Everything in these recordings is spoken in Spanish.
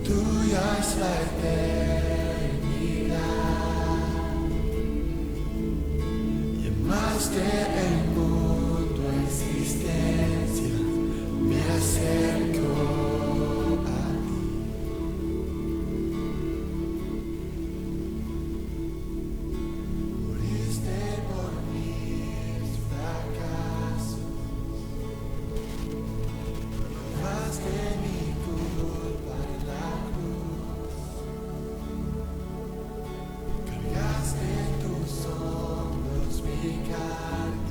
tuya es la eternidad. Llamaste el mundo a existencia, me acerco a ti. Moriste por mis fracasos, llevaste mi culpa en la cruz, cargaste en tus hombros mi carga.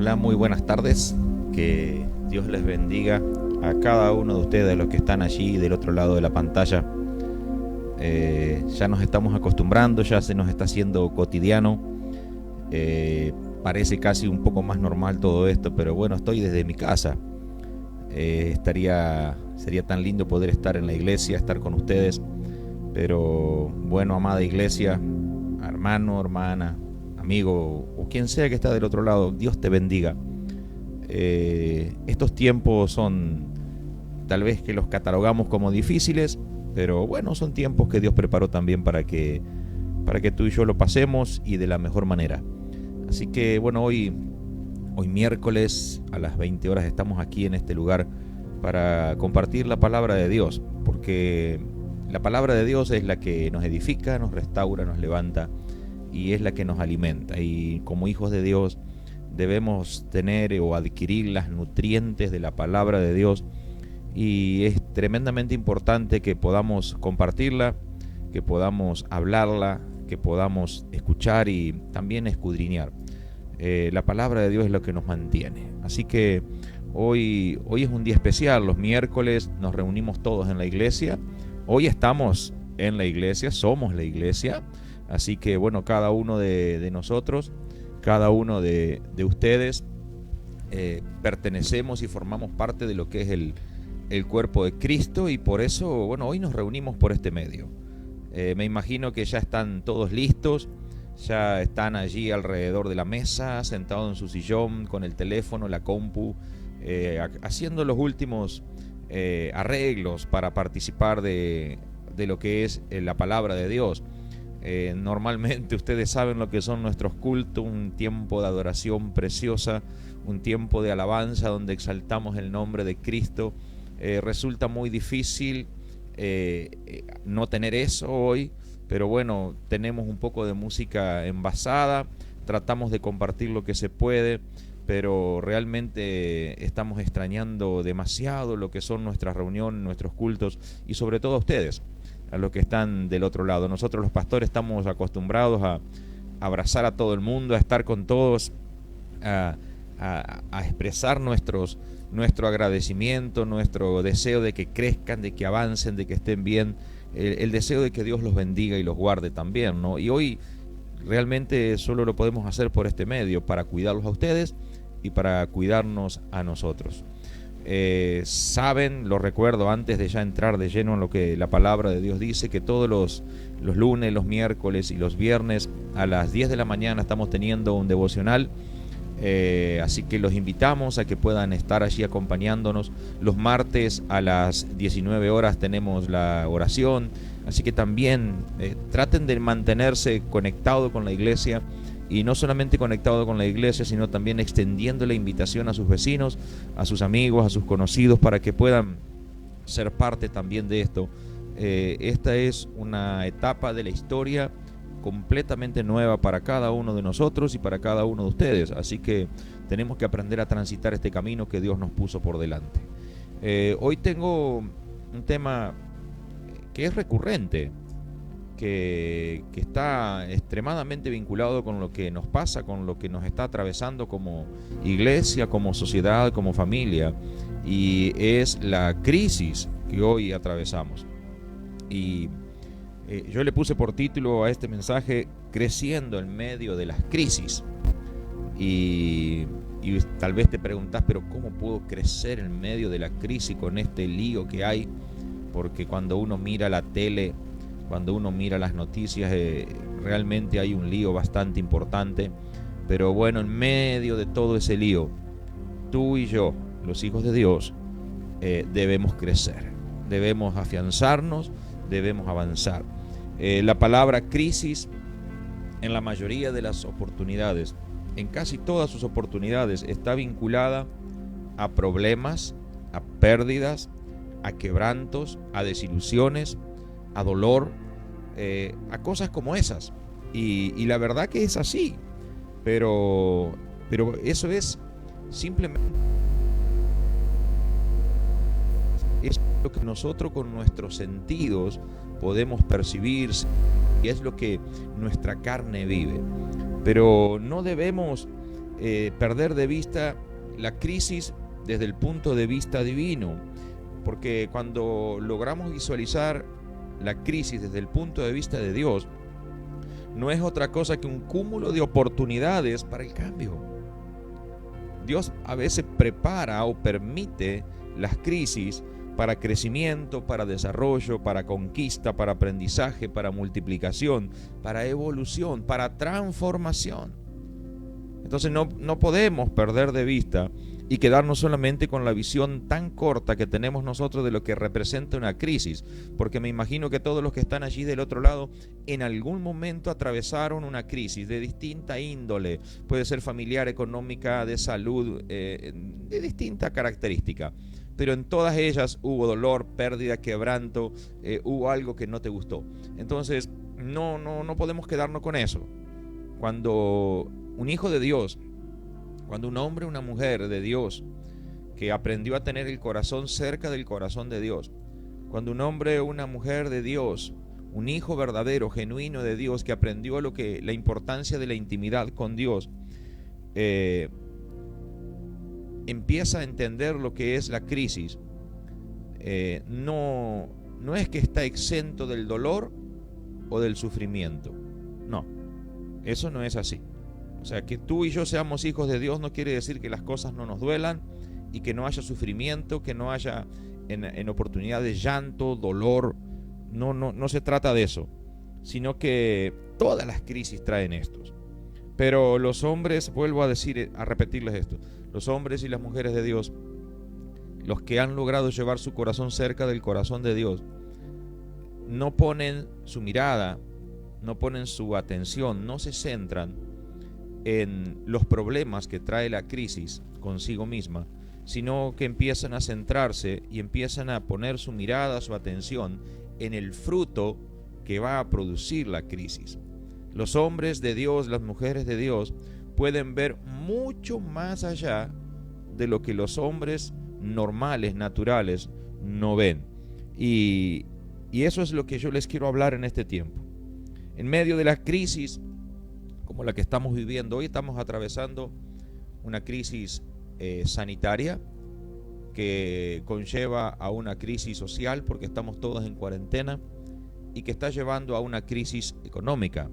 Hola, muy buenas tardes. Que Dios les bendiga a cada uno de ustedes, los que están allí del otro lado de la pantalla. Ya nos estamos acostumbrando, ya se nos está haciendo cotidiano. Parece casi un poco más normal todo esto, pero bueno, estoy desde mi casa. Sería tan lindo poder estar en la iglesia, estar con ustedes. Pero bueno, amada iglesia, hermano, hermana, amigo o quien sea que está del otro lado, Dios te bendiga. Estos tiempos son tal vez que los catalogamos como difíciles, pero bueno, son tiempos que Dios preparó también para que tú y yo lo pasemos y de la mejor manera. Así que bueno, hoy miércoles a las 20 horas estamos aquí en este lugar para compartir la palabra de Dios, porque la palabra de Dios es la que nos edifica, nos restaura, nos levanta y es la que nos alimenta. Y como hijos de Dios debemos tener o adquirir las nutrientes de la palabra de Dios, y es tremendamente importante que podamos compartirla, que podamos hablarla, que podamos escuchar y también escudriñar. La palabra de Dios es lo que nos mantiene. Así que hoy es un día especial. Los miércoles nos reunimos todos en la iglesia. Hoy estamos en la iglesia, somos la iglesia. Así que bueno, cada uno de nosotros, cada uno de ustedes pertenecemos y formamos parte de lo que es el cuerpo de Cristo, y por eso, bueno, hoy nos reunimos por este medio. Me imagino que ya están todos listos, ya están allí alrededor de la mesa, sentados en su sillón, con el teléfono, la compu, haciendo los últimos arreglos para participar de lo que es la palabra de Dios. Normalmente ustedes saben lo que son nuestros cultos, un tiempo de adoración preciosa, un tiempo de alabanza donde exaltamos el nombre de Cristo. Resulta muy difícil no tener eso hoy, pero bueno, tenemos un poco de música envasada, tratamos de compartir lo que se puede, pero realmente estamos extrañando demasiado lo que son nuestras reuniones, nuestros cultos, y sobre todo a ustedes, a los que están del otro lado. Nosotros los pastores estamos acostumbrados a abrazar a todo el mundo, a estar con todos, a expresar nuestro agradecimiento, nuestro deseo de que crezcan, de que avancen, de que estén bien, el deseo de que Dios los bendiga y los guarde también, ¿no? Y hoy realmente solo lo podemos hacer por este medio, para cuidarlos a ustedes y para cuidarnos a nosotros. Saben, lo recuerdo antes de ya entrar de lleno en lo que la palabra de Dios dice, que todos los lunes, los miércoles y los viernes a las 10 de la mañana estamos teniendo un devocional. Así que los invitamos a que puedan estar allí acompañándonos. Los martes a las 19 horas tenemos la oración, así que también traten de mantenerse conectados con la iglesia, y no solamente conectado con la iglesia, sino también extendiendo la invitación a sus vecinos, a sus amigos, a sus conocidos, para que puedan ser parte también de esto. Esta es una etapa de la historia completamente nueva para cada uno de nosotros y para cada uno de ustedes, así que tenemos que aprender a transitar este camino que Dios nos puso por delante. Hoy tengo un tema que es recurrente, que está extremadamente vinculado con lo que nos pasa, con lo que nos está atravesando como iglesia, como sociedad, como familia, y es la crisis que hoy atravesamos. Y yo le puse por título a este mensaje: creciendo en medio de las crisis. Y tal vez te preguntás, pero ¿cómo puedo crecer en medio de la crisis con este lío que hay? Porque cuando uno mira la tele, cuando uno mira las noticias, realmente hay un lío bastante importante. Pero bueno, en medio de todo ese lío, tú y yo, los hijos de Dios, debemos crecer, debemos afianzarnos, debemos avanzar. La palabra crisis, en la mayoría de las oportunidades, en casi todas sus oportunidades, está vinculada a problemas, a pérdidas, a quebrantos, a desilusiones, a dolor, a cosas como esas. Y la verdad que es así, pero eso es simplemente es lo que nosotros con nuestros sentidos podemos percibir, y es lo que nuestra carne vive. Pero no debemos perder de vista la crisis desde el punto de vista divino, porque cuando logramos visualizar la crisis desde el punto de vista de Dios, no es otra cosa que un cúmulo de oportunidades para el cambio. Dios a veces prepara o permite las crisis para crecimiento, para desarrollo, para conquista, para aprendizaje, para multiplicación, para evolución, para transformación. Entonces no podemos perder de vista y quedarnos solamente con la visión tan corta que tenemos nosotros de lo que representa una crisis, porque me imagino que todos los que están allí del otro lado en algún momento atravesaron una crisis de distinta índole, puede ser familiar, económica, de salud, de distinta característica, pero en todas ellas hubo dolor, pérdida, quebranto, hubo algo que no te gustó. Entonces no podemos quedarnos con eso. Cuando un hijo de Dios, cuando un hombre o una mujer de Dios que aprendió a tener el corazón cerca del corazón de Dios, cuando un hombre o una mujer de Dios, un hijo verdadero, genuino de Dios, que aprendió la importancia de la intimidad con Dios, empieza a entender lo que es la crisis, no es que está exento del dolor o del sufrimiento. No, eso no es así. O sea, que tú y yo seamos hijos de Dios no quiere decir que las cosas no nos duelan y que no haya sufrimiento, que no haya en oportunidad de llanto, dolor. No se trata de eso, sino que todas las crisis traen estos. Pero los hombres, vuelvo a repetirles esto, los hombres y las mujeres de Dios, los que han logrado llevar su corazón cerca del corazón de Dios, no ponen su mirada, no ponen su atención, no se centran en los problemas que trae la crisis consigo misma, sino que empiezan a centrarse y empiezan a poner su mirada, su atención en el fruto que va a producir la crisis. Los hombres de Dios, las mujeres de Dios, pueden ver mucho más allá de lo que los hombres normales, naturales, no ven. Y eso es lo que yo les quiero hablar en este tiempo. En medio de la crisis como la que estamos viviendo hoy, estamos atravesando una crisis sanitaria que conlleva a una crisis social porque estamos todos en cuarentena y que está llevando a una crisis económica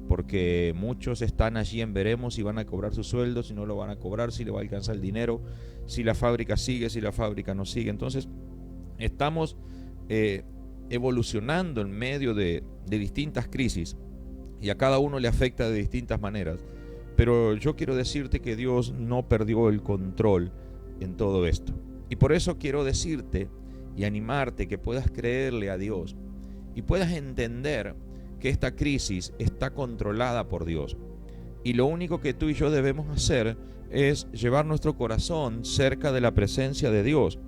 porque muchos están allí en veremos si van a cobrar su sueldo, si no lo van a cobrar, si le va a alcanzar el dinero, si la fábrica sigue, si la fábrica no sigue. Entonces estamos evolucionando en medio de distintas crisis y a cada uno le afecta de distintas maneras, pero yo quiero decirte que Dios no perdió el control en todo esto, y por eso quiero decirte y animarte que puedas creerle a Dios y puedas entender que esta crisis está controlada por Dios, y lo único que tú y yo debemos hacer es llevar nuestro corazón cerca de la presencia de Dios.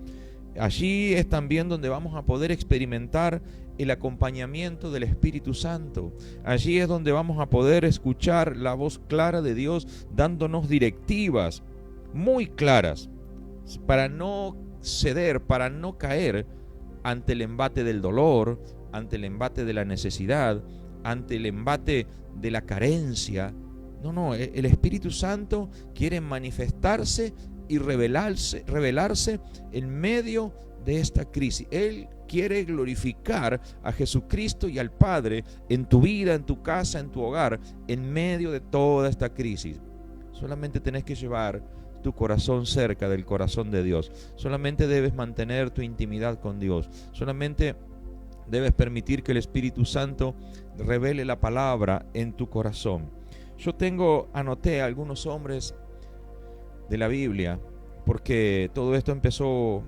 Allí es también donde vamos a poder experimentar el acompañamiento del Espíritu Santo. Allí es donde vamos a poder escuchar la voz clara de Dios dándonos directivas muy claras para no ceder, para no caer ante el embate del dolor, ante el embate de la necesidad, ante el embate de la carencia. No, el Espíritu Santo quiere manifestarse y revelarse en medio de esta crisis. Él quiere glorificar a Jesucristo y al Padre en tu vida, en tu casa, en tu hogar, en medio de toda esta crisis. Solamente tenés que llevar tu corazón cerca del corazón de Dios. Solamente debes mantener tu intimidad con Dios. Solamente debes permitir que el Espíritu Santo revele la palabra en tu corazón. Yo anoté a algunos hombres de la Biblia, porque todo esto empezó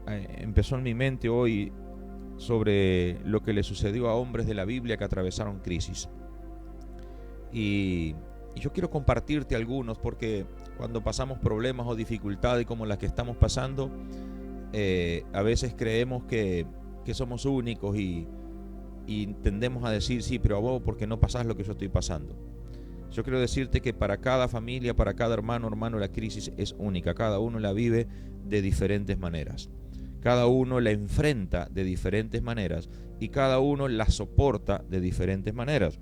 en mi mente hoy sobre lo que le sucedió a hombres de la Biblia que atravesaron crisis. Y yo quiero compartirte algunos, porque cuando pasamos problemas o dificultades como las que estamos pasando, a veces creemos que somos únicos y tendemos a decir, sí, pero a vos porque no pasás lo que yo estoy pasando. Yo quiero decirte que para cada familia, para cada hermano, la crisis es única. Cada uno la vive de diferentes maneras. Cada uno la enfrenta de diferentes maneras y cada uno la soporta de diferentes maneras.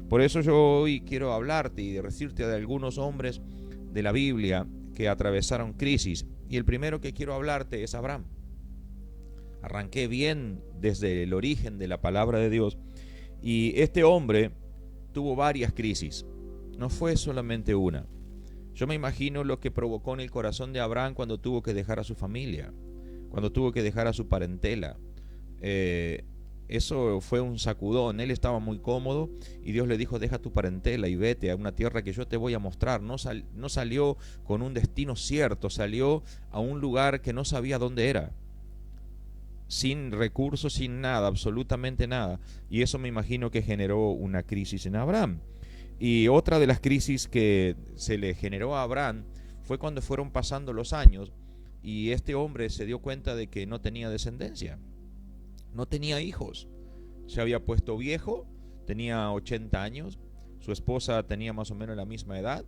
Por eso yo hoy quiero hablarte y decirte de algunos hombres de la Biblia que atravesaron crisis. Y el primero que quiero hablarte es Abraham. Arranqué bien desde el origen de la palabra de Dios. Y este hombre tuvo varias crisis. No fue solamente una. Yo me imagino lo que provocó en el corazón de Abraham cuando tuvo que dejar a su familia, cuando tuvo que dejar a su parentela. Eso fue un sacudón. Él estaba muy cómodo y Dios le dijo: deja tu parentela y vete a una tierra que yo te voy a mostrar. No salió con un destino cierto, salió a un lugar que no sabía dónde era, sin recursos, sin nada, absolutamente nada. Y eso me imagino que generó una crisis en Abraham. Y otra de las crisis que se le generó a Abraham fue cuando fueron pasando los años y este hombre se dio cuenta de que no tenía descendencia, no tenía hijos. Se había puesto viejo, tenía 80 años, su esposa tenía más o menos la misma edad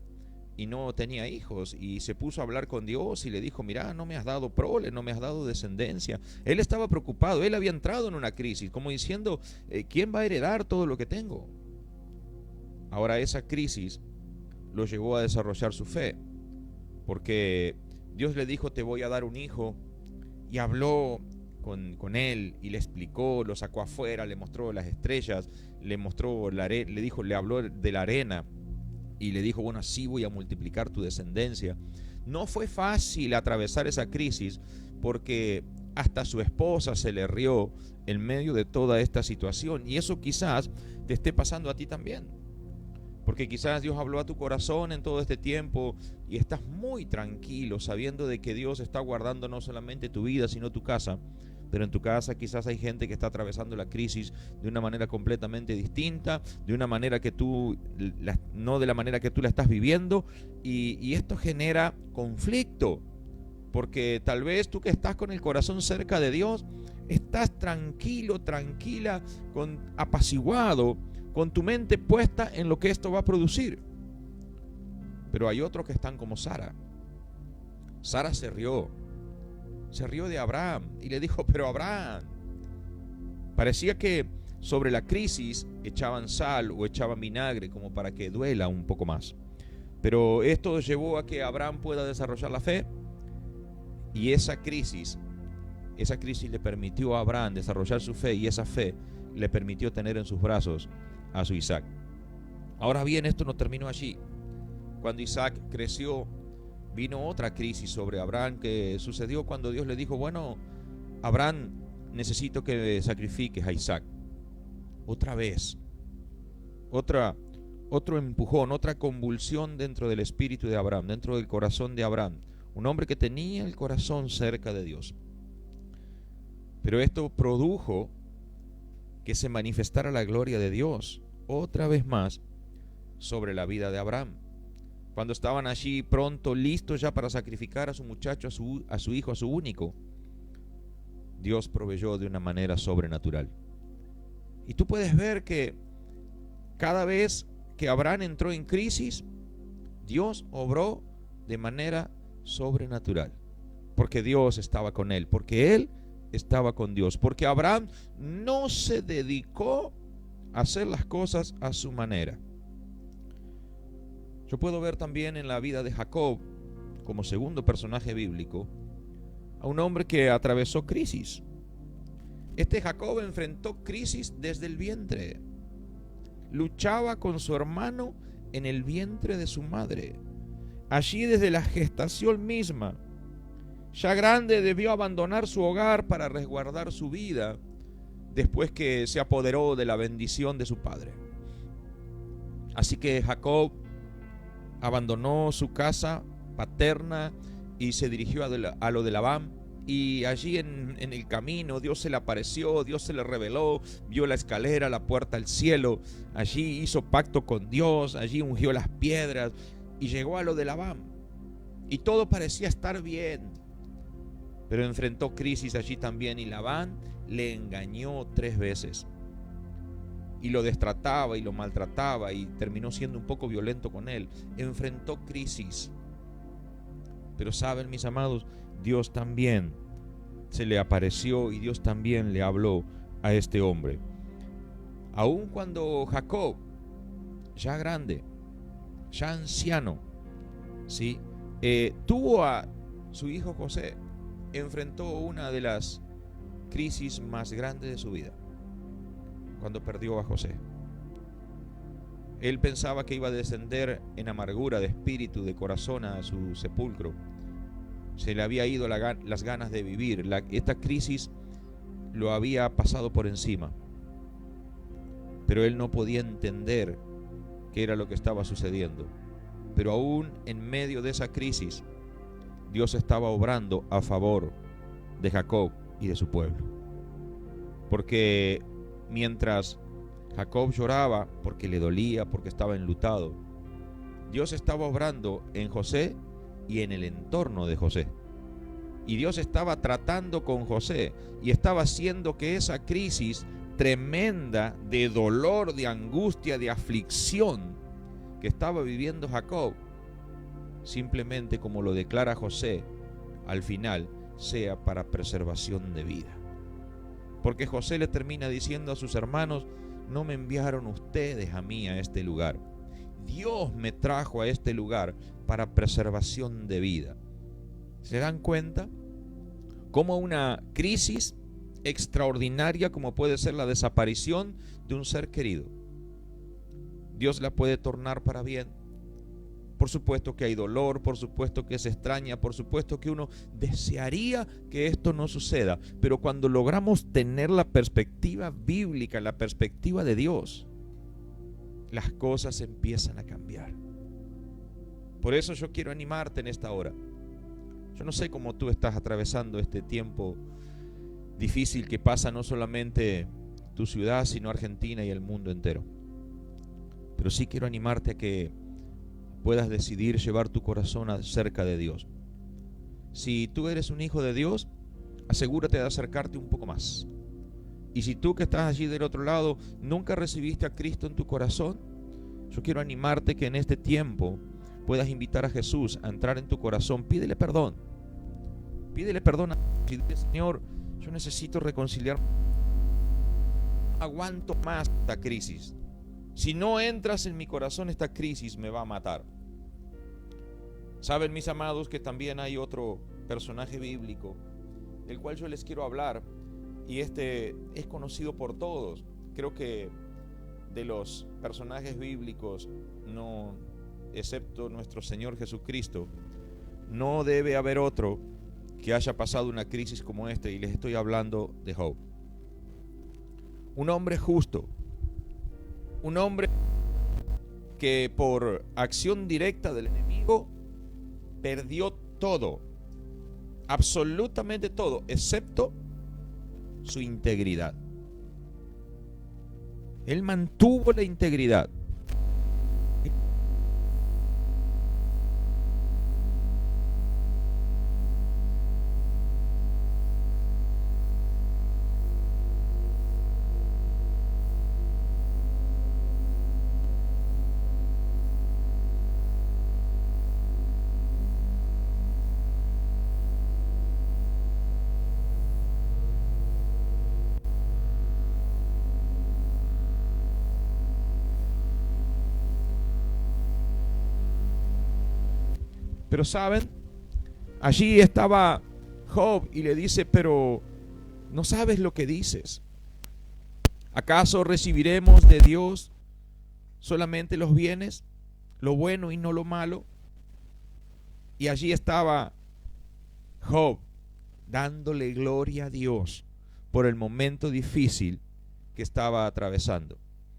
y no tenía hijos, y se puso a hablar con Dios y le dijo: mira, no me has dado prole, no me has dado descendencia. Él estaba preocupado, él había entrado en una crisis, como diciendo: ¿quién va a heredar todo lo que tengo? Ahora esa crisis lo llevó a desarrollar su fe, porque Dios le dijo: te voy a dar un hijo, y habló con él y le explicó, lo sacó afuera, le mostró las estrellas, le mostró le habló de la arena y le dijo: bueno, así voy a multiplicar tu descendencia. No fue fácil atravesar esa crisis, porque hasta su esposa se le rió en medio de toda esta situación, y eso quizás te esté pasando a ti también, porque quizás Dios habló a tu corazón en todo este tiempo y estás muy tranquilo sabiendo de que Dios está guardando no solamente tu vida sino tu casa. Pero en tu casa quizás hay gente que está atravesando la crisis de una manera completamente distinta, de una manera que no de la manera que tú la estás viviendo, y esto genera conflicto, porque tal vez tú que estás con el corazón cerca de Dios, estás tranquilo, tranquila, apaciguado, con tu mente puesta en lo que esto va a producir. Pero hay otros que están como Sara. Sara se rió de Abraham y le dijo: pero Abraham, parecía que sobre la crisis echaban sal o echaban vinagre como para que duela un poco más. Pero esto llevó a que Abraham pueda desarrollar la fe, y esa crisis le permitió a Abraham desarrollar su fe, y esa fe le permitió tener en sus brazos a su Isaac. Ahora bien, esto no terminó allí. Cuando Isaac creció, vino otra crisis sobre Abraham, que sucedió cuando Dios le dijo: bueno, Abraham, necesito que sacrifiques a Isaac. Otra vez, otro empujón, otra convulsión dentro del espíritu de Abraham, dentro del corazón de Abraham, un hombre que tenía el corazón cerca de Dios. Pero esto produjo que se manifestara la gloria de Dios otra vez más sobre la vida de Abraham. Cuando estaban allí pronto, listos ya para sacrificar a su muchacho, a su hijo, a su único, Dios proveyó de una manera sobrenatural. Y tú puedes ver que cada vez que Abraham entró en crisis, Dios obró de manera sobrenatural, porque Dios estaba con él, porque él estaba con Dios, porque Abraham no se dedicó a hacer las cosas a su manera. Yo puedo ver también en la vida de Jacob, como segundo personaje bíblico, a un hombre que atravesó crisis. Este Jacob enfrentó crisis desde el vientre. Luchaba con su hermano en el vientre de su madre. Allí desde la gestación misma. Ya grande debió abandonar su hogar para resguardar su vida, después que se apoderó de la bendición de su padre. Así que Jacob abandonó su casa paterna y se dirigió a lo de Labán, y allí en el camino Dios se le apareció, Dios se le reveló, vio la escalera, la puerta al cielo, allí hizo pacto con Dios, allí ungió las piedras y llegó a lo de Labán, y todo parecía estar bien, pero enfrentó crisis allí también, y Labán le engañó 3 veces y lo destrataba y lo maltrataba y terminó siendo un poco violento con él. Enfrentó crisis. Pero saben, mis amados, Dios también se le apareció y Dios también le habló a este hombre. Aun cuando Jacob, ya grande, ya anciano, ¿sí? Tuvo a su hijo José, enfrentó una de las crisis más grandes de su vida, cuando perdió a José. Él pensaba que iba a descender en amargura de espíritu, de corazón a su sepulcro. Se le había ido las ganas de vivir. Esta crisis lo había pasado por encima. Pero él no podía entender qué era lo que estaba sucediendo. Pero aún en medio de esa crisis, Dios estaba obrando a favor de Jacob y de su pueblo. Porque mientras Jacob lloraba porque le dolía, porque estaba enlutado, Dios estaba obrando en José y en el entorno de José. Y Dios estaba tratando con José y estaba haciendo que esa crisis tremenda de dolor, de angustia, de aflicción que estaba viviendo Jacob, simplemente, como lo declara José al final, sea para preservación de vida. Porque José le termina diciendo a sus hermanos: no me enviaron ustedes a mí a este lugar. Dios me trajo a este lugar para preservación de vida. ¿Se dan cuenta? Como una crisis extraordinaria, como puede ser la desaparición de un ser querido, Dios la puede tornar para bien. Por supuesto que hay dolor, por supuesto que se extraña, por supuesto que uno desearía que esto no suceda, pero cuando logramos tener la perspectiva bíblica, la perspectiva de Dios, las cosas empiezan a cambiar. Por eso yo quiero animarte en esta hora. Yo no sé cómo tú estás atravesando este tiempo difícil que pasa no solamente tu ciudad, sino Argentina y el mundo entero. Pero sí quiero animarte a que puedas decidir llevar tu corazón cerca de Dios. Si tú eres un hijo de Dios, asegúrate de acercarte un poco más. Y si tú que estás allí del otro lado nunca recibiste a Cristo en tu corazón, yo quiero animarte que en este tiempo puedas invitar a Jesús a entrar en tu corazón. Pídele perdón. Pídele perdón a Dios y dile: Señor, yo necesito reconciliar. Aguanto más esta crisis. Si no entras en mi corazón, esta crisis me va a matar. Saben, mis amados, que también hay otro personaje bíblico del cual yo les quiero hablar, y este es conocido por todos. Creo que de los personajes bíblicos, no, excepto nuestro Señor Jesucristo, no debe haber otro que haya pasado una crisis como esta, y les estoy hablando de Job. Un hombre justo, un hombre que por acción directa del enemigo perdió todo, absolutamente todo, excepto su integridad. Él mantuvo la integridad. Pero saben, allí estaba Job y le dice: pero no sabes lo que dices. ¿Acaso recibiremos de Dios solamente los bienes, lo bueno y no lo malo? Y allí estaba Job dándole gloria a Dios por el momento difícil que estaba atravesando.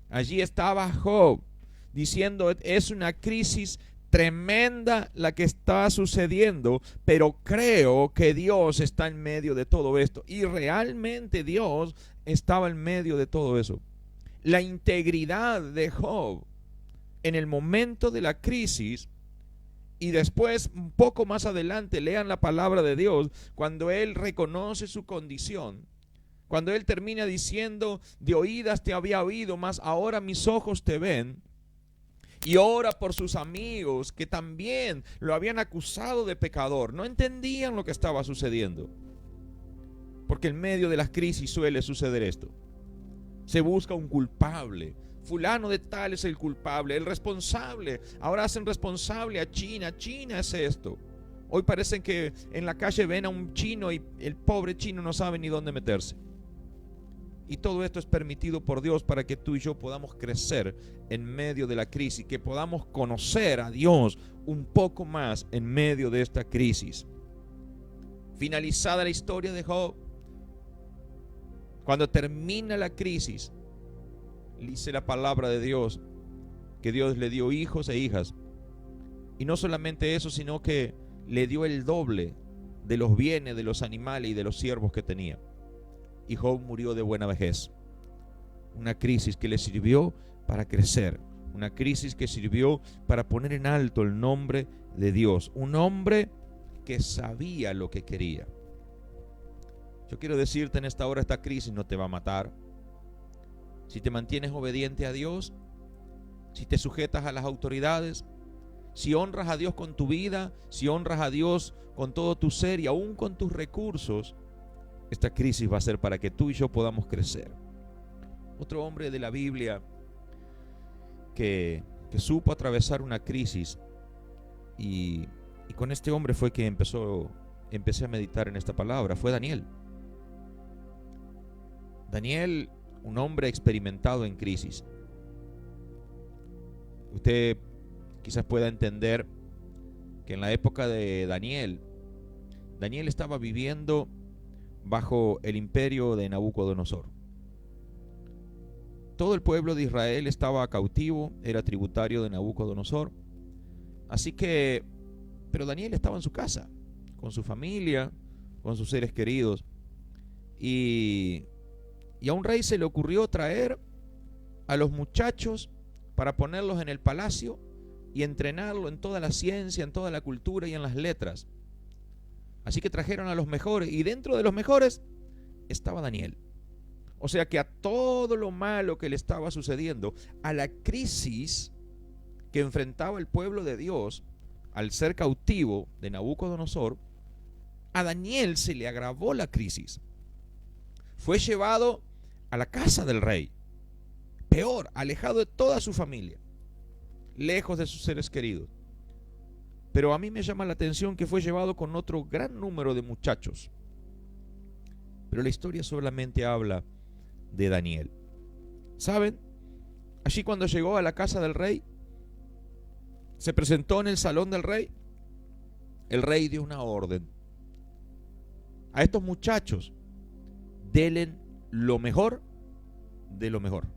Allí estaba Job diciendo: es una crisis tremenda la que está sucediendo, pero creo que Dios está en medio de todo esto. Y realmente Dios estaba en medio de todo eso. La integridad de Job en el momento de la crisis, y después un poco más adelante lean la palabra de Dios, cuando él reconoce su condición, cuando él termina diciendo: de oídas te había oído, mas ahora mis ojos te ven. Y ora por sus amigos que también lo habían acusado de pecador. No entendían lo que estaba sucediendo. Porque en medio de las crisis suele suceder esto. Se busca un culpable fulano de tal es el culpable, el responsable. Ahora hacen responsable a China. China es esto. Hoy parecen que en la calle ven a un chino y el pobre chino no sabe ni dónde meterse. Y todo esto es permitido por Dios para que tú y yo podamos crecer en medio de la crisis, que podamos conocer a Dios un poco más en medio de esta crisis. Finalizada la historia de Job, cuando termina la crisis, dice la palabra de Dios que Dios le dio hijos e hijas. Y no solamente eso, sino que le dio el doble de los bienes, de los animales y de los siervos que tenía. Y Job murió de buena vejez. Una crisis que le sirvió para crecer, una crisis que sirvió para poner en alto el nombre de Dios, un hombre que sabía lo que quería. Yo quiero decirte en esta hora, esta crisis no te va a matar. Si te mantienes obediente a Dios, si te sujetas a las autoridades, si honras a Dios con tu vida, si honras a Dios con todo tu ser y aún con tus recursos, esta crisis va a ser para que tú y yo podamos crecer. Otro hombre de la Biblia que supo atravesar una crisis, y con este hombre fue que empecé a meditar en esta palabra, fue Daniel. Daniel, un hombre experimentado en crisis. Usted quizás pueda entender que en la época de Daniel estaba viviendo bajo el imperio de Nabucodonosor. Todo el pueblo de Israel estaba cautivo, era tributario de Nabucodonosor. Así que, pero Daniel estaba en su casa, con su familia, con sus seres queridos. Y a un rey se le ocurrió traer a los muchachos para ponerlos en el palacio y entrenarlo en toda la ciencia, en toda la cultura y en las letras. Así que trajeron a los mejores, y dentro de los mejores estaba Daniel. O sea que a todo lo malo que le estaba sucediendo, a la crisis que enfrentaba el pueblo de Dios al ser cautivo de Nabucodonosor, a Daniel se le agravó la crisis. Fue llevado a la casa del rey, peor, alejado de toda su familia, lejos de sus seres queridos. Pero a mí me llama la atención que fue llevado con otro gran número de muchachos. Pero la historia solamente habla de Daniel. ¿Saben? Allí cuando llegó a la casa del rey, se presentó en el salón del rey. El rey dio una orden. A estos muchachos, denle lo mejor de lo mejor.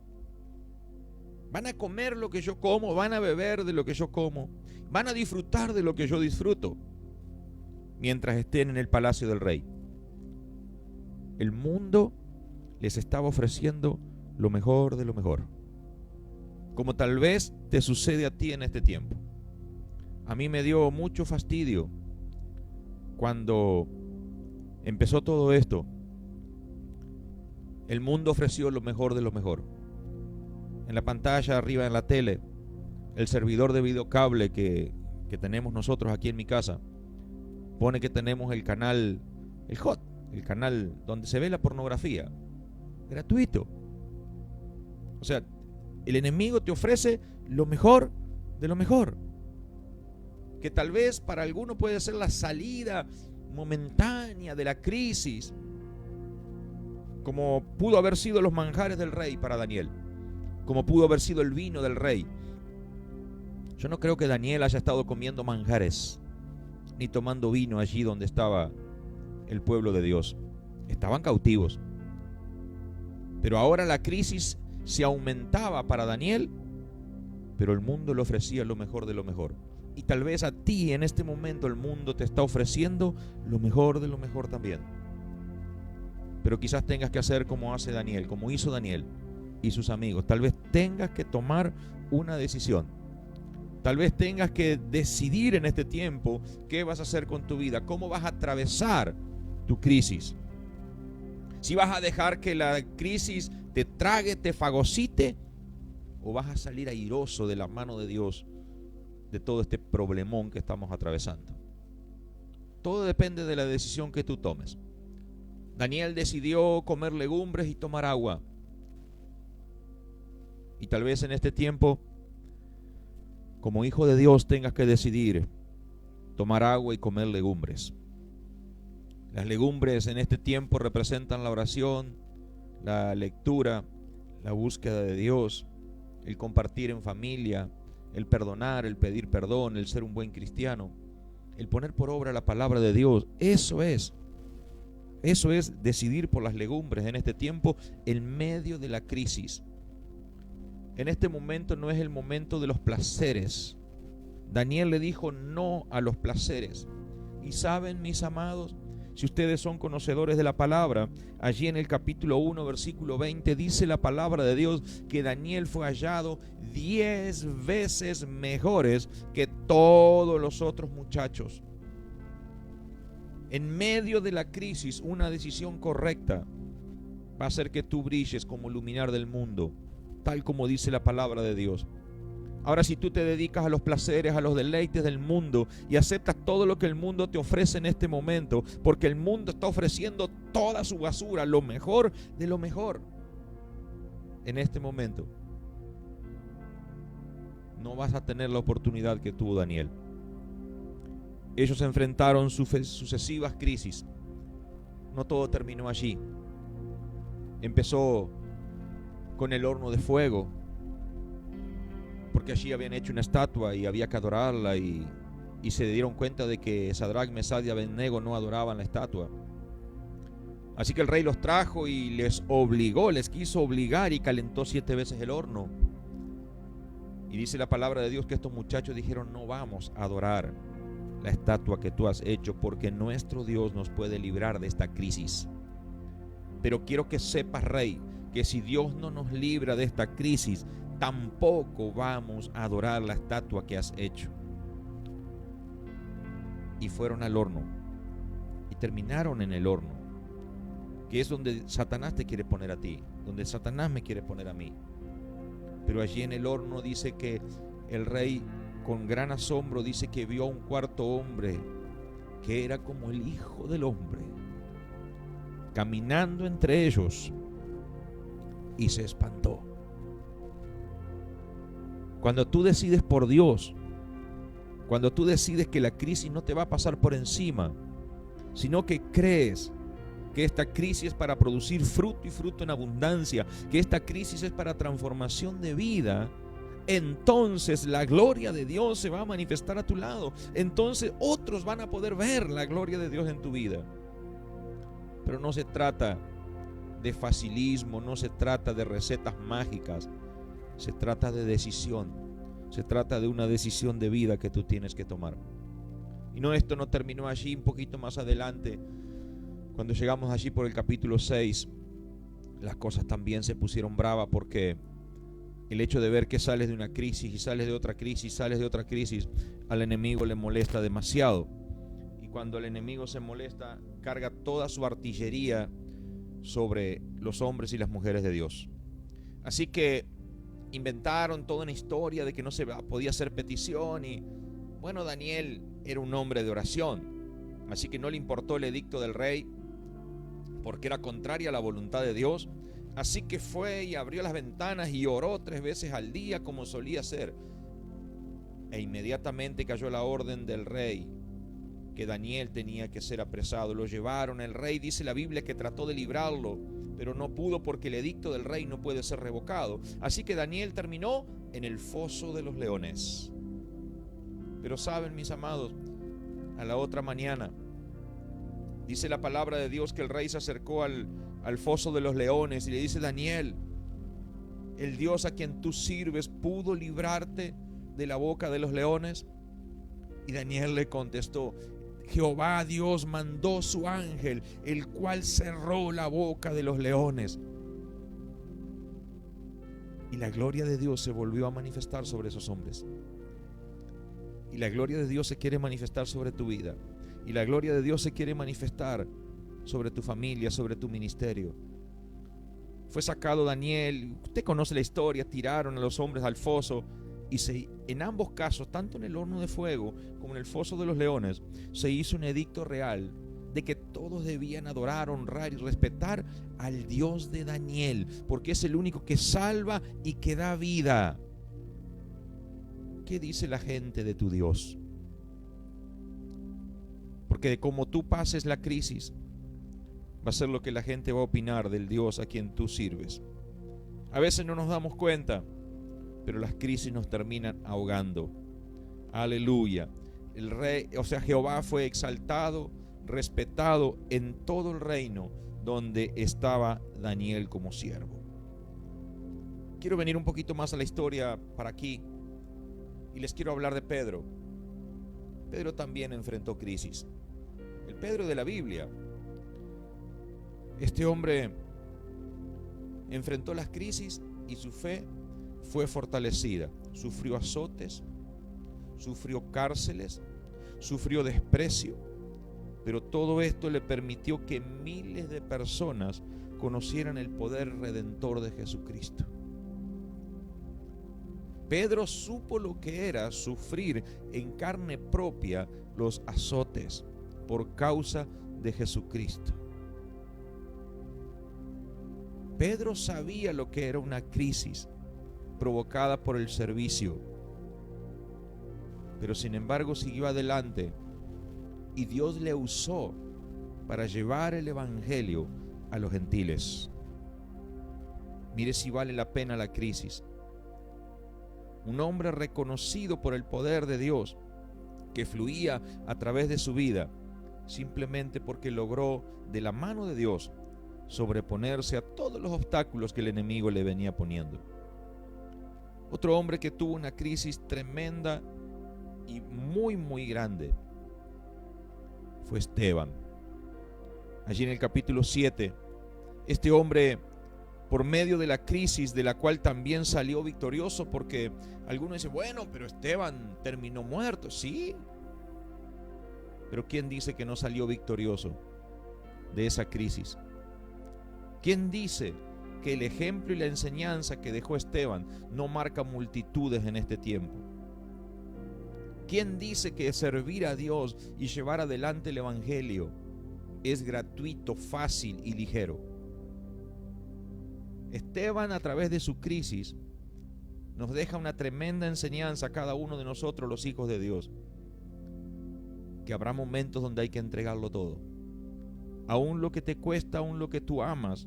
Van a comer lo que yo como, van a beber de lo que yo como, van a disfrutar de lo que yo disfruto mientras estén en el palacio del rey. El mundo les estaba ofreciendo lo mejor de lo mejor, como tal vez te sucede a ti en este tiempo. A mí me dio mucho fastidio cuando empezó todo esto. El mundo ofreció lo mejor de lo mejor. En la pantalla arriba en la tele, el servidor de videocable que tenemos nosotros aquí en mi casa pone que tenemos el canal, el HOT, el canal donde se ve la pornografía, gratuito. O sea, el enemigo te ofrece lo mejor de lo mejor, que tal vez para algunos puede ser la salida momentánea de la crisis, como pudo haber sido los manjares del rey para Daniel, como pudo haber sido el vino del rey. Yo no creo que Daniel haya estado comiendo manjares ni tomando vino allí donde estaba el pueblo de Dios. Estaban cautivos. Pero ahora la crisis se aumentaba para Daniel, pero el mundo le ofrecía lo mejor de lo mejor. Y tal vez a ti en este momento el mundo te está ofreciendo lo mejor de lo mejor también. Pero quizás tengas que hacer como hace Daniel, como hizo Daniel y sus amigos. Tal vez tengas que tomar una decisión. Tal vez tengas que decidir en este tiempo qué vas a hacer con tu vida, cómo vas a atravesar tu crisis. Si vas a dejar que la crisis te trague, te fagocite, o vas a salir airoso de la mano de Dios de todo este problemón que estamos atravesando. Todo depende de la decisión que tú tomes. Daniel decidió comer legumbres y tomar agua. Y tal vez en este tiempo, como hijo de Dios, tengas que decidir tomar agua y comer legumbres. Las legumbres en este tiempo representan la oración, la lectura, la búsqueda de Dios, el compartir en familia, el perdonar, el pedir perdón, el ser un buen cristiano, el poner por obra la palabra de Dios. Eso es decidir por las legumbres en este tiempo, en medio de la crisis. En este momento no es el momento de los placeres. Daniel le dijo no a los placeres. Y saben, mis amados, si ustedes son conocedores de la palabra, allí en el capítulo 1, versículo 20, dice la palabra de Dios que Daniel fue hallado 10 veces mejores que todos los otros muchachos. En medio de la crisis, una decisión correcta va a hacer que tú brilles como luminar del mundo, tal como dice la palabra de Dios. Ahora, si tú te dedicas a los placeres, a los deleites del mundo y aceptas todo lo que el mundo te ofrece en este momento, porque el mundo está ofreciendo toda su basura, lo mejor de lo mejor, en este momento, no vas a tener la oportunidad que tuvo Daniel. Ellos enfrentaron sucesivas crisis. No todo terminó allí. Empezó con el horno de fuego, porque allí habían hecho una estatua y había que adorarla, y se dieron cuenta de que Sadrach, Mesach y Abednego no adoraban la estatua. Así que el rey los trajo y les quiso obligar, y calentó 7 veces el horno. Y dice la palabra de Dios que estos muchachos dijeron: no vamos a adorar la estatua que tú has hecho, porque nuestro Dios nos puede librar de esta crisis. Pero quiero que sepas, rey, que si Dios no nos libra de esta crisis, tampoco vamos a adorar la estatua que has hecho. Y fueron al horno y terminaron en el horno, que es donde Satanás te quiere poner a ti, donde Satanás me quiere poner a mí. Pero allí en el horno dice que el rey, con gran asombro, dice que vio a un cuarto hombre que era como el Hijo del Hombre, caminando entre ellos, y se espantó. Cuando tú decides por Dios, cuando tú decides que la crisis no te va a pasar por encima, sino que crees que esta crisis es para producir fruto, y fruto en abundancia, que esta crisis es para transformación de vida, entonces la gloria de Dios se va a manifestar a tu lado. Entonces otros van a poder ver la gloria de Dios en tu vida. Pero no se trata de facilismo, no se trata de recetas mágicas, se trata de decisión, se trata de una decisión de vida que tú tienes que tomar. Y no, esto no terminó allí. Un poquito más adelante, cuando llegamos allí por el capítulo 6, las cosas también se pusieron bravas, porque el hecho de ver que sales de una crisis y sales de otra crisis, sales de otra crisis, al enemigo le molesta demasiado. Y cuando el enemigo se molesta, carga toda su artillería sobre los hombres y las mujeres de Dios. Así que inventaron toda una historia de que no se podía hacer petición, y bueno, Daniel era un hombre de oración, así que no le importó el edicto del rey, porque era contraria a la voluntad de Dios. Así que fue y abrió las ventanas y oró 3 veces al día, como solía hacer. E inmediatamente cayó la orden del rey que Daniel tenía que ser apresado. Lo llevaron. El rey, dice la Biblia, que trató de librarlo, pero no pudo, porque el edicto del rey no puede ser revocado. Así que Daniel terminó en el foso de los leones. Pero saben, mis amados, a la otra mañana, dice la palabra de Dios que el rey se acercó al foso de los leones y le dice: Daniel, el Dios a quien tú sirves pudo librarte de la boca de los leones. Y Daniel le contestó: Jehová Dios mandó su ángel, el cual cerró la boca de los leones. Y la gloria de Dios se volvió a manifestar sobre esos hombres. Y la gloria de Dios se quiere manifestar sobre tu vida. Y la gloria de Dios se quiere manifestar sobre tu familia, sobre tu ministerio. Fue sacado Daniel, usted conoce la historia, tiraron a los hombres al foso, y en ambos casos, tanto en el horno de fuego como en el foso de los leones, se hizo un edicto real de que todos debían adorar, honrar y respetar al Dios de Daniel, porque es el único que salva y que da vida. ¿Qué dice la gente de tu Dios? Porque de cómo tú pases la crisis, va a ser lo que la gente va a opinar del Dios a quien tú sirves. A veces no nos damos cuenta, pero las crisis nos terminan ahogando. Aleluya. El rey, Jehová fue exaltado, respetado en todo el reino donde estaba Daniel como siervo. Quiero venir un poquito más a la historia para aquí y les quiero hablar de Pedro. Pedro también enfrentó crisis. El Pedro de la Biblia. Este hombre enfrentó las crisis y su fe fue fortalecida. Sufrió azotes, sufrió cárceles, sufrió desprecio, pero todo esto le permitió que miles de personas conocieran el poder redentor de Jesucristo. Pedro supo lo que era sufrir en carne propia los azotes por causa de Jesucristo. Pedro sabía lo que era una crisis provocada por el servicio, pero sin embargo siguió adelante y Dios le usó para llevar el evangelio a los gentiles. Mire si vale la pena la crisis. Un hombre reconocido por el poder de Dios que fluía a través de su vida, simplemente porque logró de la mano de Dios sobreponerse a todos los obstáculos que el enemigo le venía poniendo. Otro hombre que tuvo una crisis tremenda y muy grande fue Esteban. Allí en el capítulo 7, este hombre, por medio de la crisis de la cual también salió victorioso, porque algunos dicen, bueno, pero Esteban terminó muerto. Sí, pero ¿quién dice que no salió victorioso de esa crisis? ¿Quién dice que el ejemplo y la enseñanza que dejó Esteban no marca multitudes en este tiempo? ¿Quién dice que servir a Dios y llevar adelante el evangelio es gratuito, fácil y ligero? Esteban, a través de su crisis, nos deja una tremenda enseñanza a cada uno de nosotros, los hijos de Dios, que habrá momentos donde hay que entregarlo todo. Aún lo que te cuesta, aún lo que tú amas,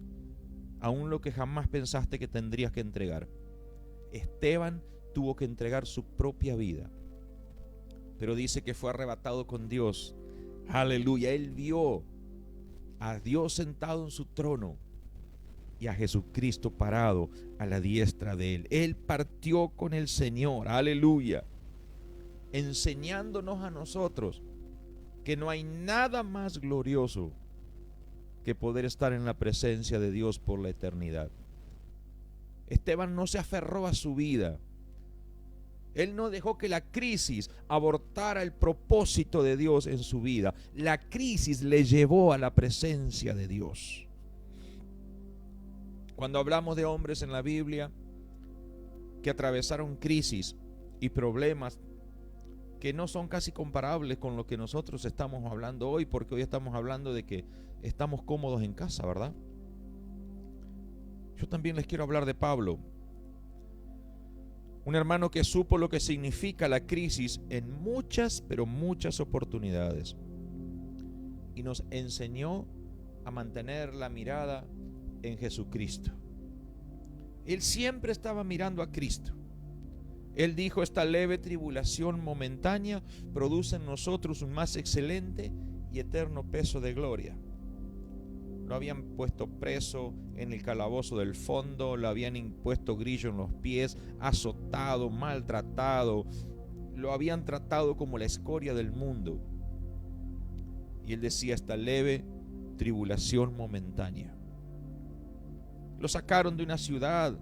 aún lo que jamás pensaste que tendrías que entregar. Esteban tuvo que entregar su propia vida, pero dice que fue arrebatado con Dios. Aleluya, él vio a Dios sentado en su trono y a Jesucristo parado a la diestra de él. Él partió con el Señor, aleluya, enseñándonos a nosotros que no hay nada más glorioso que poder estar en la presencia de Dios por la eternidad. Esteban no se aferró a su vida. Él no dejó que la crisis abortara el propósito de Dios en su vida. La crisis le llevó a la presencia de Dios. Cuando hablamos de hombres en la Biblia que atravesaron crisis y problemas que no son casi comparables con lo que nosotros estamos hablando hoy, porque hoy estamos hablando de que estamos cómodos en casa, ¿verdad? Yo también les quiero hablar de Pablo, un hermano que supo lo que significa la crisis en muchas, pero muchas oportunidades, y nos enseñó a mantener la mirada en Jesucristo. Él siempre estaba mirando a Cristo. Él dijo, esta leve tribulación momentánea produce en nosotros un más excelente y eterno peso de gloria. Lo habían puesto preso en el calabozo del fondo, lo habían impuesto grillo en los pies, azotado, maltratado, lo habían tratado como la escoria del mundo. Y él decía, esta leve tribulación momentánea. Lo sacaron de una ciudad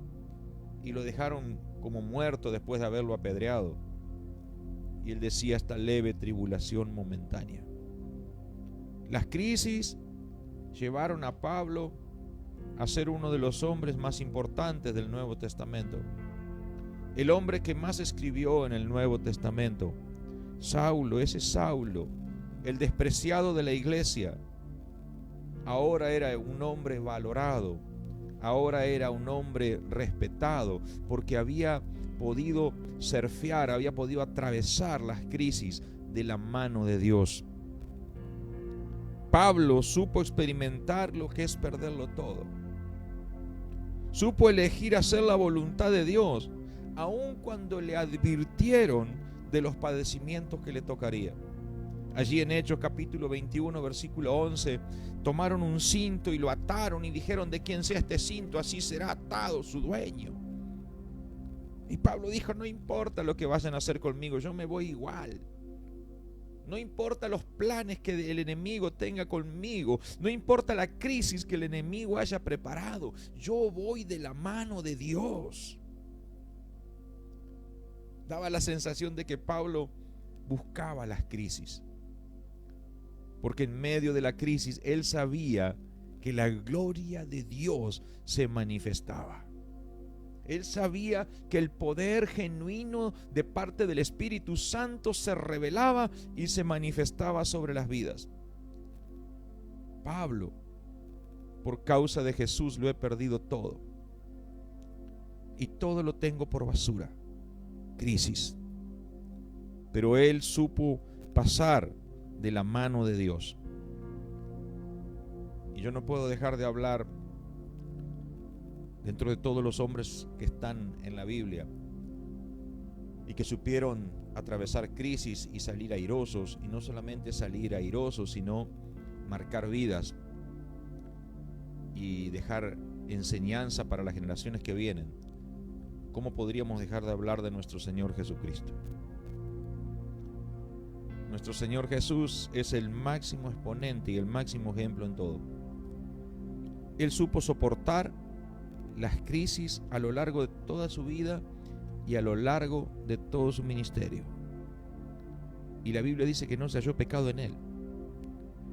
y lo dejaron como muerto después de haberlo apedreado. Y él decía, esta leve tribulación momentánea. Las crisis llevaron a Pablo a ser uno de los hombres más importantes del Nuevo Testamento. El hombre que más escribió en el Nuevo Testamento. Saulo, ese Saulo, el despreciado de la iglesia, ahora era un hombre valorado, ahora era un hombre respetado, porque había podido surfear, había podido atravesar las crisis de la mano de Dios. Pablo supo experimentar lo que es perderlo todo. Supo elegir hacer la voluntad de Dios, aun cuando le advirtieron de los padecimientos que le tocaría. Allí en Hechos capítulo 21, versículo 11, tomaron un cinto y lo ataron y dijeron: de quien sea este cinto, así será atado su dueño. Y Pablo dijo: no importa lo que vayan a hacer conmigo, yo me voy igual. No importa los planes que el enemigo tenga conmigo, no importa la crisis que el enemigo haya preparado, yo voy de la mano de Dios. Daba la sensación de que Pablo buscaba las crisis, porque en medio de la crisis él sabía que la gloria de Dios se manifestaba. Él sabía que el poder genuino de parte del Espíritu Santo se revelaba y se manifestaba sobre las vidas. Pablo, por causa de Jesús lo he perdido todo, y todo lo tengo por basura, crisis. Pero él supo pasar de la mano de Dios. Y yo no puedo dejar de hablar dentro de todos los hombres que están en la Biblia y que supieron atravesar crisis y salir airosos, y no solamente salir airosos, sino marcar vidas y dejar enseñanza para las generaciones que vienen. ¿Cómo podríamos dejar de hablar de nuestro Señor Jesucristo? Nuestro Señor Jesús es el máximo exponente y el máximo ejemplo en todo. Él supo soportar las crisis a lo largo de toda su vida y a lo largo de todo su ministerio. Y la Biblia dice que no se halló pecado en él.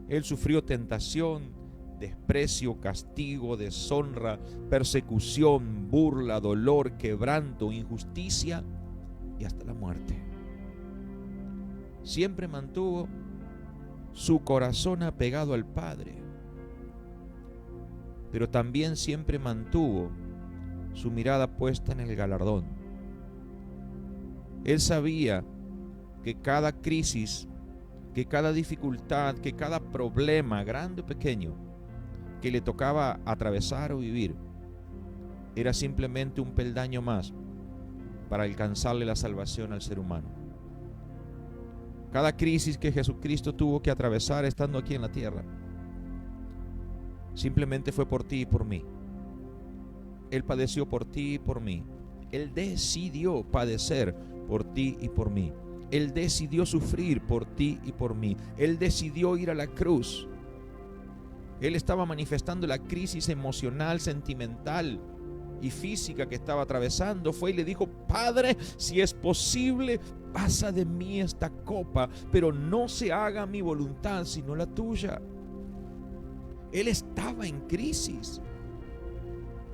Él sufrió tentación, desprecio, castigo, deshonra, persecución, burla, dolor, quebranto, injusticia y hasta la muerte. Siempre mantuvo su corazón apegado al Padre, pero también siempre mantuvo su mirada puesta en el galardón. Él sabía que cada crisis, que cada dificultad, que cada problema, grande o pequeño, que le tocaba atravesar o vivir, era simplemente un peldaño más para alcanzarle la salvación al ser humano. Cada crisis que Jesucristo tuvo que atravesar estando aquí en la tierra, simplemente fue por ti y por mí. Él padeció por ti y por mí. Él decidió padecer por ti y por mí. Él decidió sufrir por ti y por mí. Él decidió ir a la cruz. Él estaba manifestando la crisis emocional, sentimental y física que estaba atravesando. Fue y le dijo: Padre, si es posible, pasa de mí esta copa, pero no se haga mi voluntad sino la tuya. Él estaba en crisis,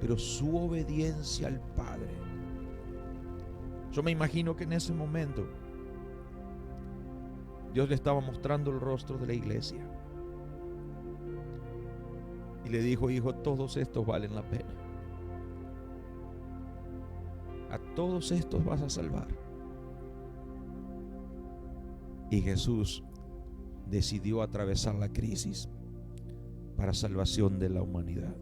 pero su obediencia al Padre. Yo me imagino que en ese momento Dios le estaba mostrando el rostro de la iglesia y le dijo: hijo, todos estos valen la pena. A todos estos vas a salvar. Y Jesús decidió atravesar la crisis para salvación de la humanidad.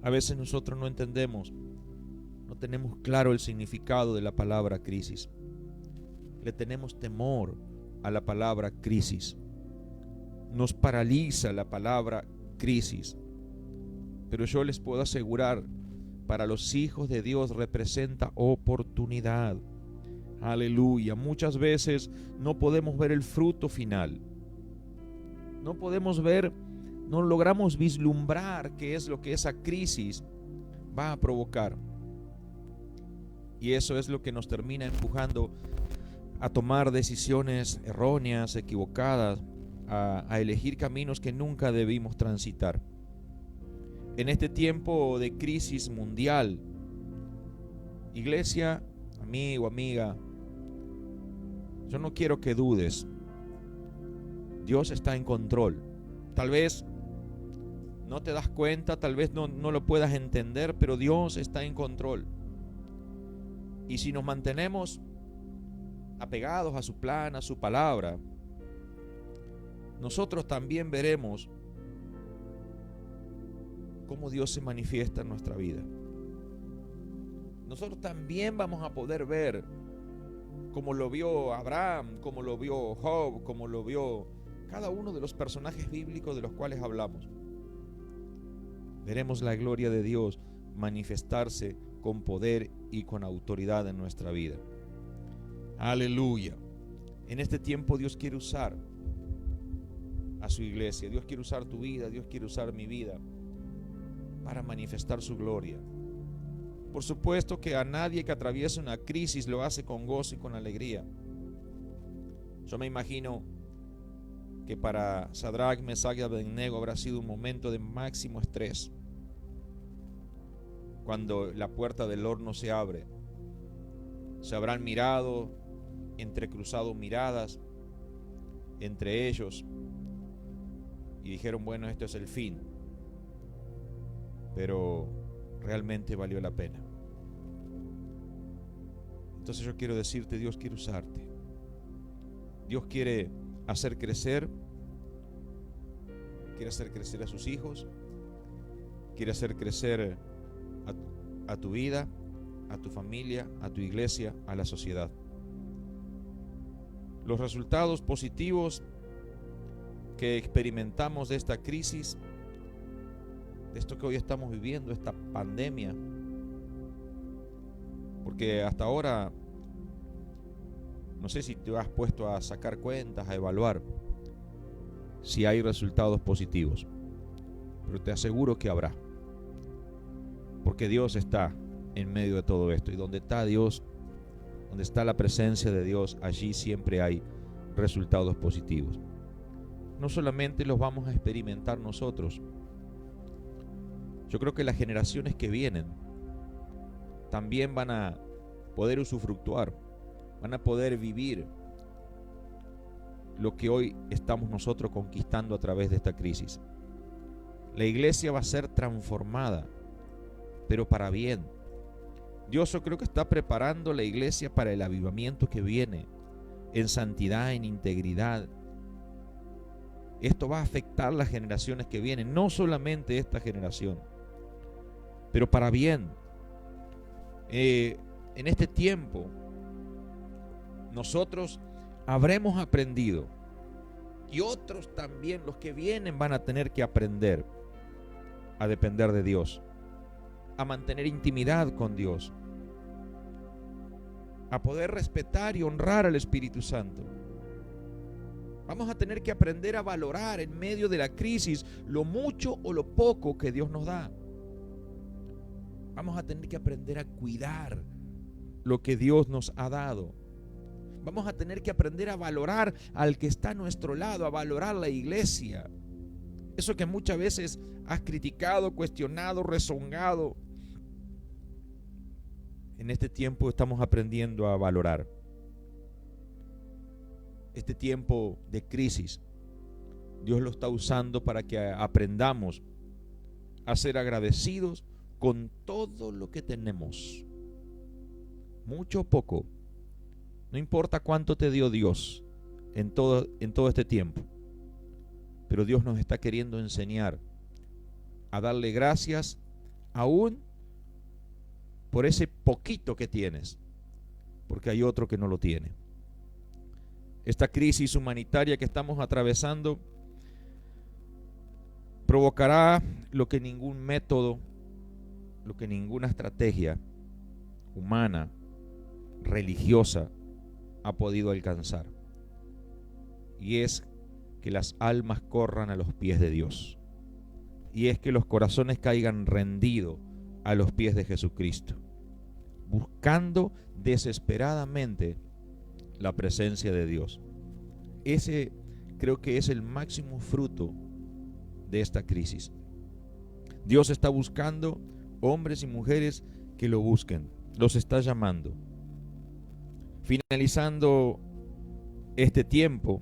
A veces nosotros no entendemos, no tenemos claro el significado de la palabra crisis. Le tenemos temor a la palabra crisis. Nos paraliza la palabra crisis. Pero yo les puedo asegurar, para los hijos de Dios representa oportunidad. Aleluya. Muchas veces no podemos ver el fruto final. No podemos ver, no logramos vislumbrar qué es lo que esa crisis va a provocar. Y eso es lo que nos termina empujando a tomar decisiones erróneas, equivocadas, a elegir caminos que nunca debimos transitar. En este tiempo de crisis mundial, iglesia, amigo, amiga, yo no quiero que dudes. Dios está en control. Tal vez No te das cuenta, tal vez no lo puedas entender, pero Dios está en control. Y si nos mantenemos apegados a su plan, a su palabra, nosotros también veremos cómo Dios se manifiesta en nuestra vida. Nosotros también vamos a poder ver como lo vio Abraham, como lo vio Job, como lo vio cada uno de los personajes bíblicos de los cuales hablamos. Veremos la gloria de Dios manifestarse con poder y con autoridad en nuestra vida. Aleluya. En este tiempo Dios quiere usar a su iglesia. Dios quiere usar tu vida, Dios quiere usar mi vida para manifestar su gloria. Por supuesto que a nadie que atraviese una crisis lo hace con gozo y con alegría. Yo me imagino que para Sadrach, Mesach y Abednego habrá sido un momento de máximo estrés. Cuando la puerta del horno se abre, se habrán mirado, entrecruzado miradas entre ellos y dijeron, bueno, esto es el fin. Pero realmente valió la pena. Entonces yo quiero decirte, Dios quiere usarte. Dios quiere hacer crecer a sus hijos, quiere hacer crecer a tu vida, a tu familia, a tu iglesia, a la sociedad. Los resultados positivos que experimentamos de esta crisis, de esto que hoy estamos viviendo, esta pandemia, porque hasta ahora no sé si te has puesto a sacar cuentas, a evaluar si hay resultados positivos, pero te aseguro que habrá, porque Dios está en medio de todo esto, y donde está Dios, donde está la presencia de Dios, allí siempre hay resultados positivos. No solamente los vamos a experimentar nosotros, yo creo que las generaciones que vienen también van a poder usufructuar, van a poder vivir lo que hoy estamos nosotros conquistando a través de esta crisis. La iglesia va a ser transformada, pero para bien. Dios, yo creo que está preparando la iglesia para el avivamiento que viene, en santidad, en integridad. Esto va a afectar las generaciones que vienen, no solamente esta generación, pero para bien. En este tiempo nosotros habremos aprendido, y otros también, los que vienen, van a tener que aprender a depender de Dios, a mantener intimidad con Dios, a poder respetar y honrar al Espíritu Santo. Vamos a tener que aprender a valorar en medio de la crisis lo mucho o lo poco que Dios nos da. Vamos a tener que aprender a cuidar lo que Dios nos ha dado. Vamos a tener que aprender a valorar al que está a nuestro lado, a valorar la iglesia. Eso que muchas veces has criticado, cuestionado, rezongado. En este tiempo estamos aprendiendo a valorar. Este tiempo de crisis, Dios lo está usando para que aprendamos a ser agradecidos con todo lo que tenemos. Mucho o poco, no importa cuánto te dio Dios en todo este tiempo, pero Dios nos está queriendo enseñar a darle gracias aún por ese poquito que tienes, porque hay otro que no lo tiene. Esta crisis humanitaria que estamos atravesando provocará lo que ningún método, lo que ninguna estrategia humana, religiosa, ha podido alcanzar. Y es que las almas corran a los pies de Dios. Y es que los corazones caigan rendidos a los pies de Jesucristo, buscando desesperadamente la presencia de Dios. Ese creo que es el máximo fruto de esta crisis. Dios está buscando hombres y mujeres que lo busquen, los está llamando. Finalizando este tiempo,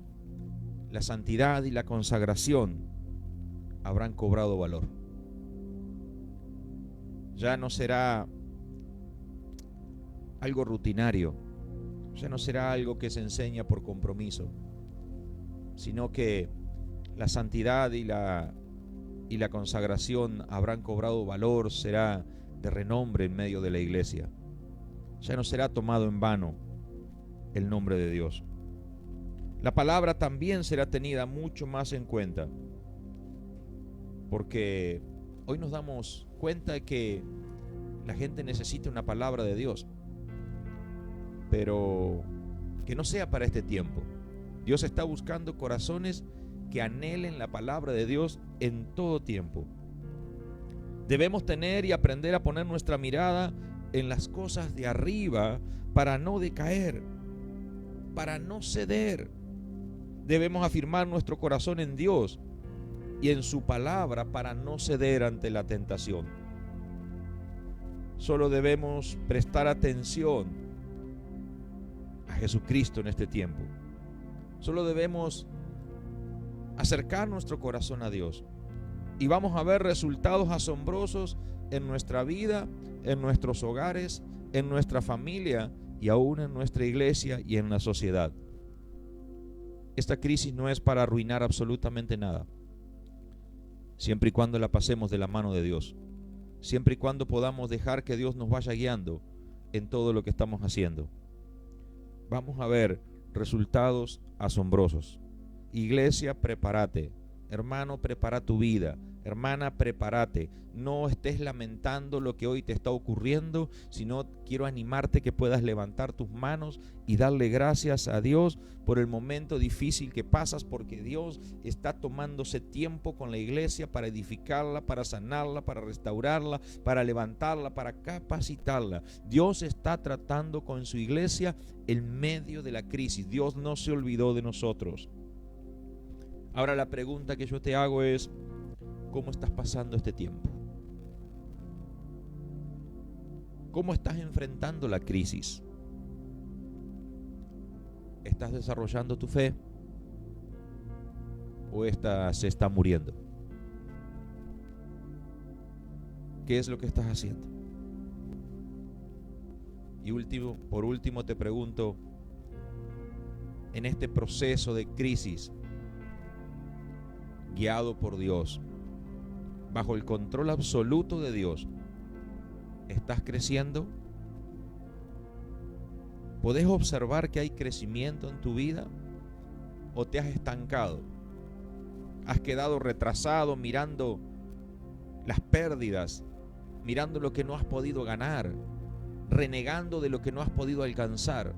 la santidad y la consagración habrán cobrado valor. Ya no será algo rutinario, ya no será algo que se enseña por compromiso, sino que la santidad y la consagración habrán cobrado valor, será de renombre en medio de la iglesia. Ya no será tomado en vano el nombre de Dios. La palabra también será tenida mucho más en cuenta, porque hoy nos damos cuenta de que la gente necesita una palabra de Dios, pero que no sea para este tiempo. Dios está buscando corazones que anhelen la palabra de Dios en todo tiempo. Debemos tener y aprender a poner nuestra mirada en las cosas de arriba para no decaer, para no ceder. Debemos afirmar nuestro corazón en Dios y en su palabra para no ceder ante la tentación. Solo debemos prestar atención a Jesucristo en este tiempo. Solo debemos acercar nuestro corazón a Dios y vamos a ver resultados asombrosos en nuestra vida, en nuestros hogares, en nuestra familia y aún en nuestra iglesia y en la sociedad. Esta crisis no es para arruinar absolutamente nada, siempre y cuando la pasemos de la mano de Dios, siempre y cuando podamos dejar que Dios nos vaya guiando en todo lo que estamos haciendo. Vamos a ver resultados asombrosos. Iglesia, prepárate. Hermano, prepara tu vida. Hermana, prepárate. No estés lamentando lo que hoy te está ocurriendo, sino quiero animarte que puedas levantar tus manos y darle gracias a Dios por el momento difícil que pasas, porque Dios está tomándose tiempo con la iglesia para edificarla, para sanarla, para restaurarla, para levantarla, para capacitarla. Dios está tratando con su iglesia en medio de la crisis. Dios no se olvidó de nosotros. Ahora la pregunta que yo te hago es: ¿cómo estás pasando este tiempo? ¿Cómo estás enfrentando la crisis? ¿Estás desarrollando tu fe o esta se está muriendo? ¿Qué es lo que estás haciendo? Y por último te pregunto, en este proceso de crisis, guiado por Dios, bajo el control absoluto de Dios, ¿estás creciendo? ¿Podés observar que hay crecimiento en tu vida? ¿O te has estancado? ¿Has quedado retrasado mirando las pérdidas, mirando lo que no has podido ganar, renegando de lo que no has podido alcanzar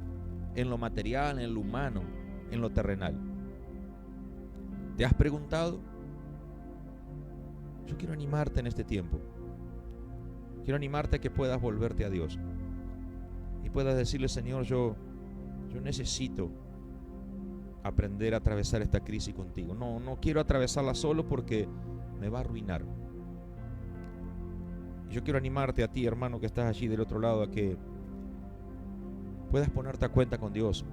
en lo material, en lo humano, en lo terrenal? ¿Te has preguntado? Yo quiero animarte en este tiempo. Quiero animarte a que puedas volverte a Dios y puedas decirle: Señor, yo necesito aprender a atravesar esta crisis contigo. No quiero atravesarla solo porque me va a arruinar. Y yo quiero animarte a ti, hermano, que estás allí del otro lado, a que puedas ponerte a cuenta con Dios.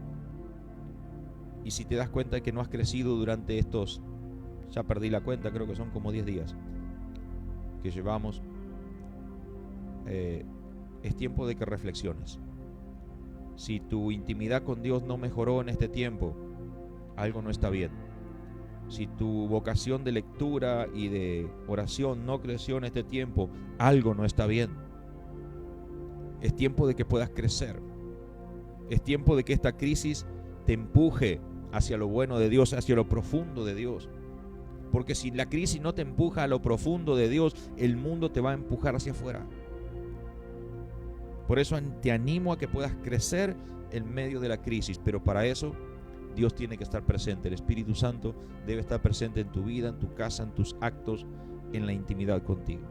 Y si te das cuenta de que no has crecido durante estos, ya perdí la cuenta, creo que son como 10 días que llevamos, es tiempo de que reflexiones. Si tu intimidad con Dios no mejoró en este tiempo, algo no está bien. Si tu vocación de lectura y de oración no creció en este tiempo, algo no está bien. Es tiempo de que puedas crecer. Es tiempo de que esta crisis te empuje hacia lo bueno de Dios, hacia lo profundo de Dios. Porque si la crisis no te empuja a lo profundo de Dios, el mundo te va a empujar hacia afuera. Por eso te animo a que puedas crecer en medio de la crisis, pero para eso Dios tiene que estar presente. El Espíritu Santo debe estar presente en tu vida, en tu casa, en tus actos, en la intimidad contigo.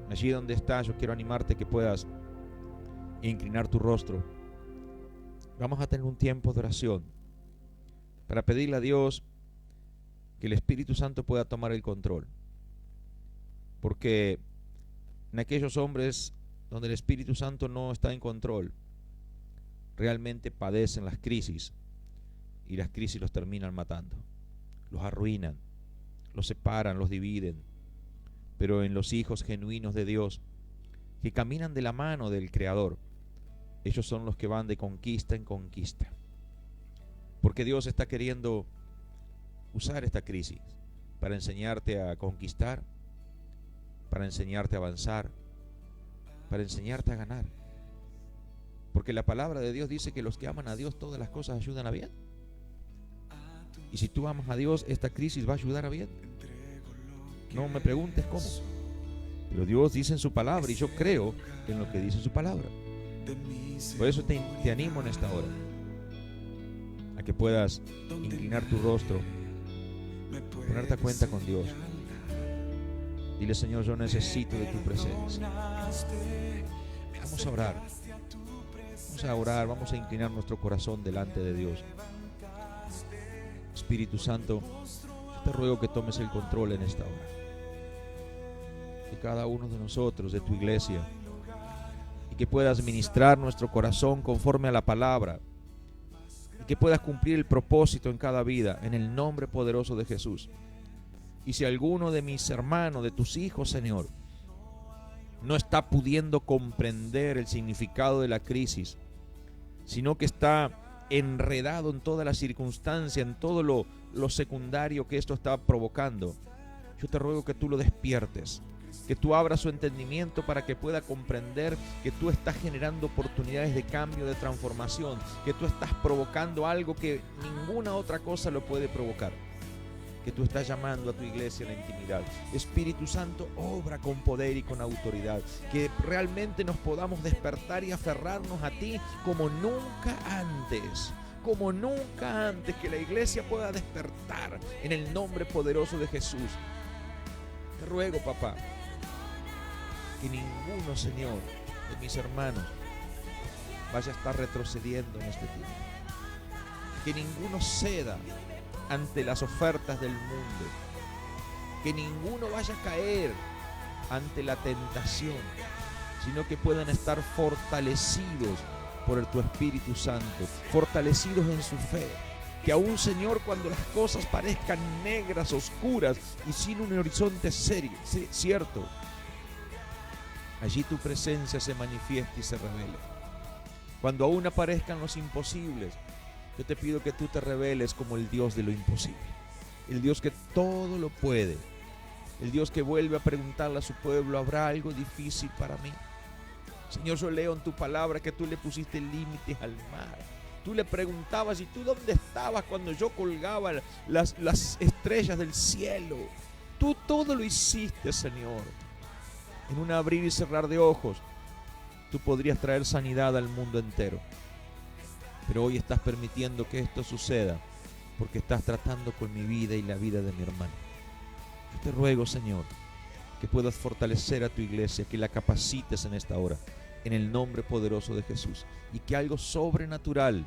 Allí donde estás, yo quiero animarte a que puedas inclinar tu rostro. Vamos a tener un tiempo de oración para pedirle a Dios que el Espíritu Santo pueda tomar el control. Porque en aquellos hombres donde el Espíritu Santo no está en control, realmente padecen las crisis, y las crisis los terminan matando, los arruinan, los separan, los dividen. Pero en los hijos genuinos de Dios, que caminan de la mano del Creador, ellos son los que van de conquista en conquista. Porque Dios está queriendo usar esta crisis para enseñarte a conquistar, para enseñarte a avanzar, para enseñarte a ganar. Porque la palabra de Dios dice que los que aman a Dios, todas las cosas ayudan a bien. Y si tú amas a Dios, esta crisis va a ayudar a bien. No me preguntes cómo, pero Dios dice en su palabra, y yo creo en lo que dice su palabra. Por eso te animo en esta hora a que puedas inclinar tu rostro, ponerte a cuenta con Dios. Dile: Señor, yo necesito de tu presencia. Vamos a orar. Vamos a orar, vamos a inclinar nuestro corazón delante de Dios. Espíritu Santo, yo te ruego que tomes el control en esta hora. De cada uno de nosotros, de tu iglesia. Y que puedas ministrar nuestro corazón conforme a la palabra. Y que puedas cumplir el propósito en cada vida, en el nombre poderoso de Jesús. Y si alguno de mis hermanos, de tus hijos, Señor, no está pudiendo comprender el significado de la crisis, sino que está enredado en toda la circunstancia, en todo lo secundario que esto está provocando, yo te ruego que tú lo despiertes, que tú abras su entendimiento para que pueda comprender que tú estás generando oportunidades de cambio, de transformación, que tú estás provocando algo que ninguna otra cosa lo puede provocar, que tú estás llamando a tu iglesia en la intimidad. Espíritu Santo, obra con poder y con autoridad, que realmente nos podamos despertar y aferrarnos a ti como nunca antes, que la iglesia pueda despertar en el nombre poderoso de Jesús. Te ruego, papá, que ninguno, Señor, de mis hermanos vaya a estar retrocediendo en este tiempo, que ninguno ceda ante las ofertas del mundo, que ninguno vaya a caer ante la tentación, sino que puedan estar fortalecidos por tu Espíritu Santo, fortalecidos en su fe, que aún, Señor, cuando las cosas parezcan negras, oscuras y sin un horizonte serio, cierto, allí tu presencia se manifieste y se revele. Cuando aún aparezcan los imposibles, yo te pido que tú te reveles como el Dios de lo imposible, el Dios que todo lo puede, el Dios que vuelve a preguntarle a su pueblo: ¿habrá algo difícil para mí? Señor, yo leo en tu palabra que tú le pusiste límites al mar. Tú le preguntabas: ¿y tú dónde estabas cuando yo colgaba las estrellas del cielo? Tú todo lo hiciste, Señor. En un abrir y cerrar de ojos, tú podrías traer sanidad al mundo entero. Pero hoy estás permitiendo que esto suceda porque estás tratando con mi vida y la vida de mi hermano. Yo te ruego, Señor, que puedas fortalecer a tu iglesia, que la capacites en esta hora, en el nombre poderoso de Jesús, y que algo sobrenatural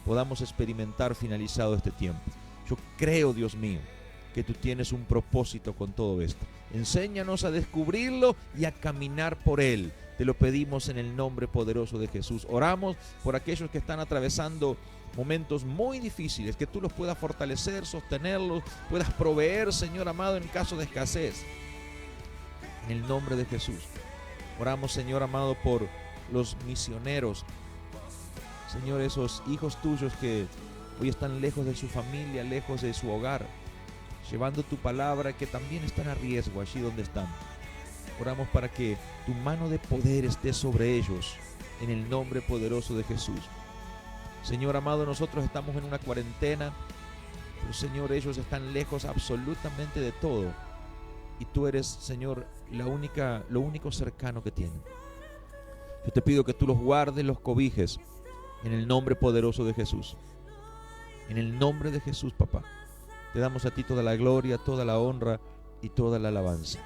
podamos experimentar finalizado este tiempo. Yo creo, Dios mío, que tú tienes un propósito con todo esto. Enséñanos a descubrirlo y a caminar por él. Te lo pedimos en el nombre poderoso de Jesús. Oramos por aquellos que están atravesando momentos muy difíciles, que tú los puedas fortalecer, sostenerlos, puedas proveer, Señor amado, en caso de escasez. En el nombre de Jesús. Oramos, Señor amado, por los misioneros. Señor, esos hijos tuyos que hoy están lejos de su familia, lejos de su hogar, llevando tu palabra, que también están a riesgo allí donde están. Oramos para que tu mano de poder esté sobre ellos, en el nombre poderoso de Jesús. Señor amado, nosotros estamos en una cuarentena, pero Señor, ellos están lejos absolutamente de todo. Y tú eres, Señor, lo único cercano que tienen. Yo te pido que tú los guardes, los cobijes, en el nombre poderoso de Jesús. En el nombre de Jesús, papá. Te damos a ti toda la gloria, toda la honra y toda la alabanza.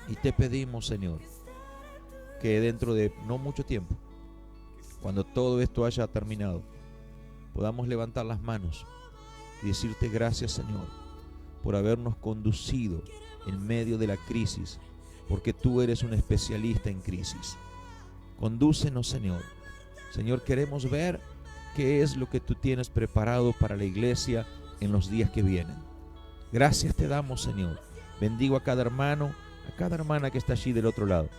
Y te pedimos, Señor, que dentro de no mucho tiempo, cuando todo esto haya terminado, podamos levantar las manos y decirte gracias, Señor, por habernos conducido en medio de la crisis, porque tú eres un especialista en crisis. Condúcenos, Señor. Señor, queremos ver qué es lo que tú tienes preparado para la iglesia en los días que vienen. Gracias te damos, Señor. Bendigo a cada hermano, a cada hermana que está allí del otro lado.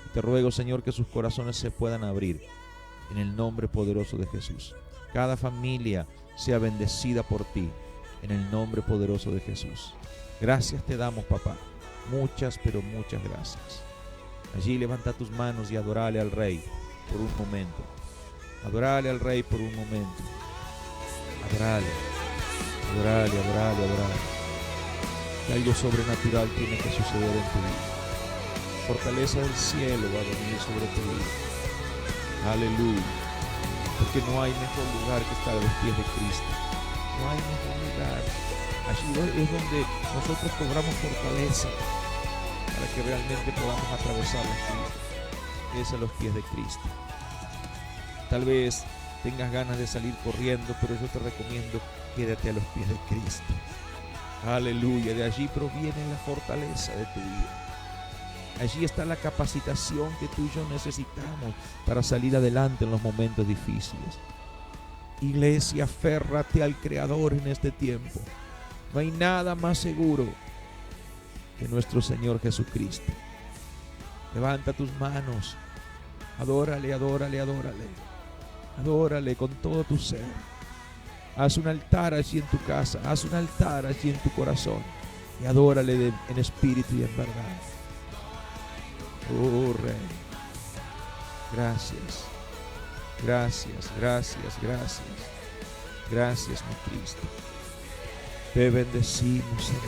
Y te ruego, Señor, que sus corazones se puedan abrir en el nombre poderoso de Jesús. Cada familia sea bendecida por ti en el nombre poderoso de Jesús. Gracias te damos, papá. Muchas, pero muchas gracias. Allí levanta tus manos y adorale al Rey por un momento. Adorale al Rey por un momento. Adorale, adorale, adorale, adorale. Que algo sobrenatural tiene que suceder en tu vida. Fortaleza del cielo va a venir sobre tu vida. Aleluya. Porque no hay mejor lugar que estar a los pies de Cristo. No hay mejor lugar. Allí es donde nosotros cobramos fortaleza para que realmente podamos atravesar las crisis. Es a los pies de Cristo. Tal vez tengas ganas de salir corriendo, pero yo te recomiendo quédate a los pies de Cristo. Aleluya. De allí proviene la fortaleza de tu vida. Allí está la capacitación que tú y yo necesitamos para salir adelante en los momentos difíciles. Iglesia, aférrate al Creador en este tiempo. No hay nada más seguro que nuestro Señor Jesucristo. Levanta tus manos. Adórale, adórale, adórale. Adórale con todo tu ser. Haz un altar allí en tu casa. Haz un altar allí en tu corazón. Y adórale en espíritu y en verdad. Oh Rey, gracias, gracias, gracias, gracias, gracias mi Cristo. Te bendecimos, Señor,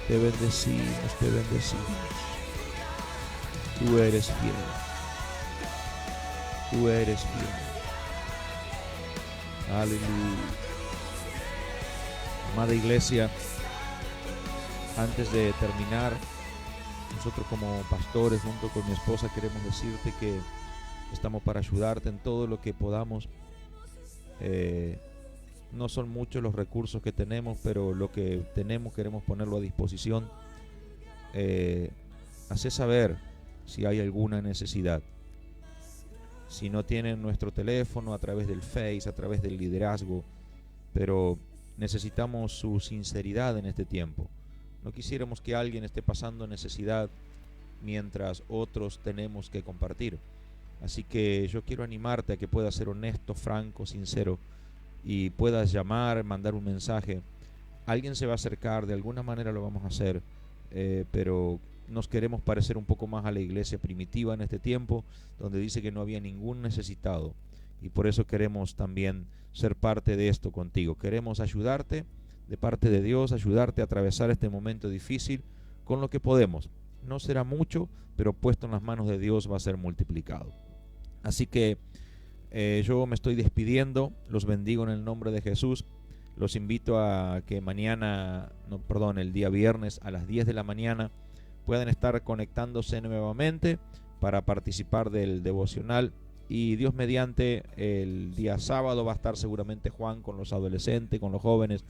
te bendecimos, te bendecimos. Tú eres fiel, tú eres fiel. Aleluya. Amada iglesia, antes de terminar, nosotros como pastores junto con mi esposa queremos decirte que estamos para ayudarte en todo lo que podamos. No son muchos los recursos que tenemos, pero lo que tenemos queremos ponerlo a disposición. Hacé saber si hay alguna necesidad. Si no tienen nuestro teléfono, a través del Face, a través del liderazgo, pero necesitamos su sinceridad en este tiempo. No quisiéramos que alguien esté pasando necesidad mientras otros tenemos que compartir. Así que yo quiero animarte a que puedas ser honesto, franco, sincero y puedas llamar, mandar un mensaje. Alguien se va a acercar, de alguna manera lo vamos a hacer, pero nos queremos parecer un poco más a la iglesia primitiva en este tiempo, donde dice que no había ningún necesitado. Y por eso queremos también ser parte de esto contigo. Queremos ayudarte de parte de Dios, ayudarte a atravesar este momento difícil con lo que podemos. No será mucho, pero puesto en las manos de Dios va a ser multiplicado. Así que yo me estoy despidiendo, los bendigo en el nombre de Jesús. Los invito a que el día viernes a las 10 de la mañana puedan estar conectándose nuevamente para participar del devocional. Y Dios mediante, el día sábado va a estar seguramente Juan con los adolescentes, con los jóvenes.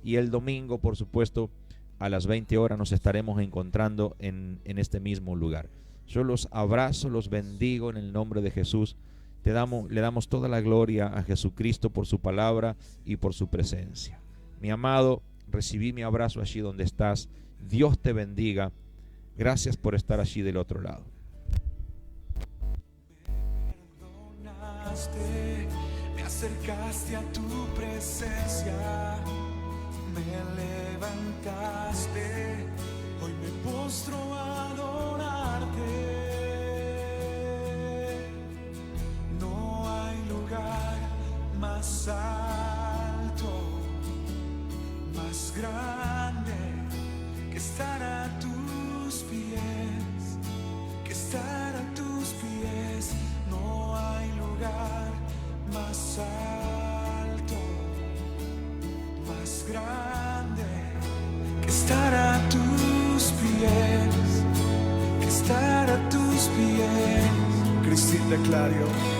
Y el domingo, por supuesto, a las 20 horas nos estaremos encontrando en este mismo lugar. Yo los abrazo, los bendigo en el nombre de Jesús. Le damos toda la gloria a Jesucristo por su palabra y por su presencia. Mi amado, recibí mi abrazo allí donde estás. Dios te bendiga. Gracias por estar allí del otro lado. Me acercaste a tu presencia, me levantaste, hoy me postro a adorarte. No hay lugar más alto, más grande que estar a tus pies, que estar a tus pies. No hay lugar más alto, más grande que estar a tus pies, que estar a tus pies. Cristina Clario.